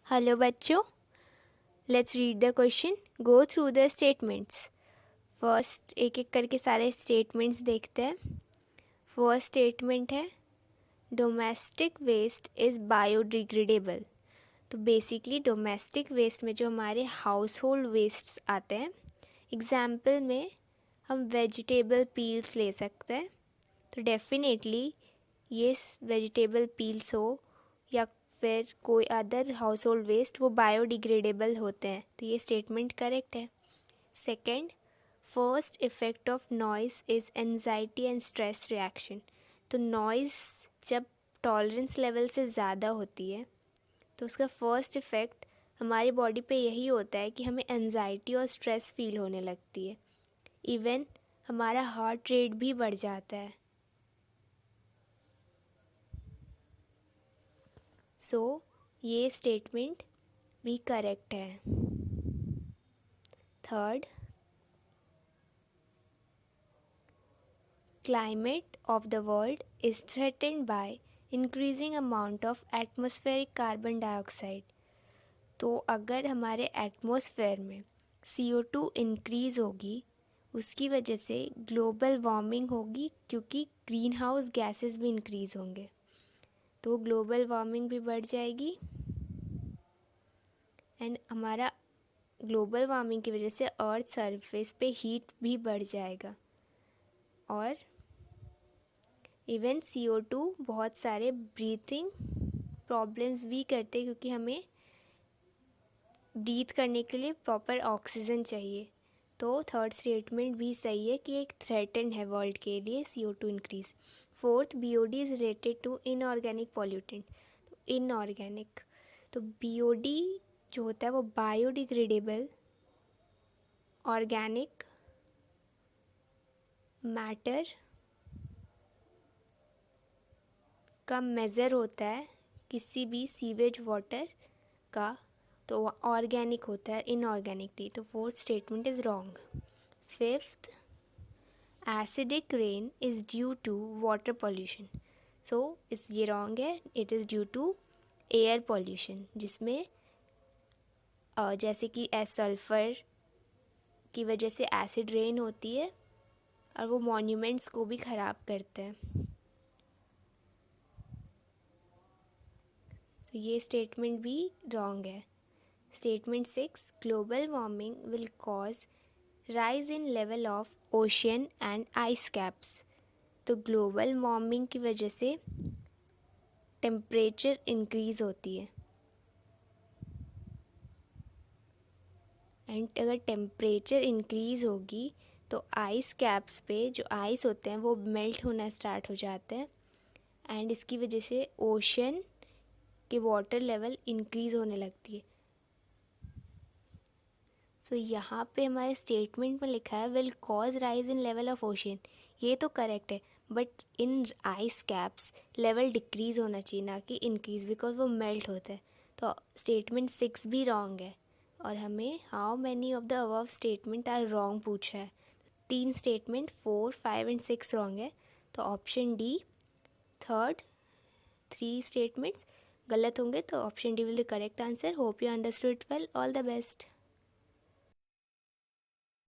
Hello बच्चों, let's read the question. Go through the statements. First एक एक करके सारे स्टेटमेंट्स देखते हैं. फर्स्ट स्टेटमेंट है डोमेस्टिक वेस्ट इज़ बायोडिग्रेडेबल. तो बेसिकली डोमेस्टिक वेस्ट में जो हमारे हाउस होल्ड वेस्ट्स आते हैं, एग्जाम्पल में हम वेजिटेबल पील्स ले सकते हैं. तो डेफिनेटली ये वेजिटेबल पील्स हो या फिर कोई अदर हाउस होल्ड वेस्ट, वो बायोडिग्रेडेबल होते हैं. तो ये स्टेटमेंट करेक्ट है. Second, first effect of noise is anxiety and stress reaction. तो नॉइज़ जब टॉलरेंस लेवल से ज़्यादा होती है तो उसका फर्स्ट इफ़ेक्ट हमारी बॉडी पे यही होता है कि हमें एनजाइटी और स्ट्रेस फील होने लगती है. इवन हमारा हार्ट रेट भी बढ़ जाता है. सो ये स्टेटमेंट भी करेक्ट है. Third, climate of the world is threatened by increasing amount of atmospheric carbon dioxide. तो अगर हमारे एटमॉस्फेयर में CO2 इंक्रीज़ होगी, उसकी वजह से ग्लोबल वार्मिंग होगी, क्योंकि ग्रीन हाउस गैसेस भी इंक्रीज़ होंगे. तो ग्लोबल वार्मिंग भी बढ़ जाएगी एंड हमारा ग्लोबल वार्मिंग की वजह से अर्थ सरफेस पे हीट भी बढ़ जाएगा. और इवन CO2 बहुत सारे ब्रीथिंग प्रॉब्लम्स भी करते हैं, क्योंकि हमें ब्रीथ करने के लिए प्रॉपर ऑक्सीजन चाहिए. तो थर्ड स्टेटमेंट भी सही है कि एक थ्रेटन है वर्ल्ड के लिए CO2 increase. Fourth, BOD is related to inorganic pollutant. तो इनऑर्गेनिक, तो BOD जो होता है वो बायोडिग्रेडेबल ऑर्गेनिक मैटर का मेज़र होता है किसी भी सीवेज वाटर का. तो ऑर्गेनिक होता है, इनऑर्गेनिक थी. तो fourth statement is wrong. Fifth, acidic rain is due to water pollution. So इस ये रॉन्ग है. It is due to air pollution, जिसमें जैसे कि सल्फ़र की वजह से एसिड रेन होती है और वो मॉन्यूमेंट्स को भी ख़राब करते हैं. तो ये स्टेटमेंट भी रॉन्ग है. Statement 6, global warming will cause rise in level of ocean and ice caps. तो ग्लोबल वार्मिंग की वजह से टेम्परेचर इंक्रीज़ होती है एंड अगर टेम्परेचर इंक्रीज़ होगी तो आइस कैप्स पे जो आइस होते हैं वो मेल्ट होना स्टार्ट हो जाते हैं एंड इसकी वजह से ओशन के वाटर लेवल इंक्रीज़ होने लगती है. सो यहाँ पे हमारे स्टेटमेंट में लिखा है will cause rise in level of ocean. ये तो करेक्ट है, but in ice caps level decrease होना चाहिए, ना कि इंक्रीज़, बिकॉज वो मेल्ट होता है. तो स्टेटमेंट 6 भी रॉन्ग है. और हमें how many of the above statement are wrong पूछा है. 3 स्टेटमेंट 4, 5 एंड 6 रॉन्ग है. तो ऑप्शन डी, थर्ड 3 स्टेटमेंट्स गलत होंगे. तो option D will the correct answer. Hope you understood it well. All the best.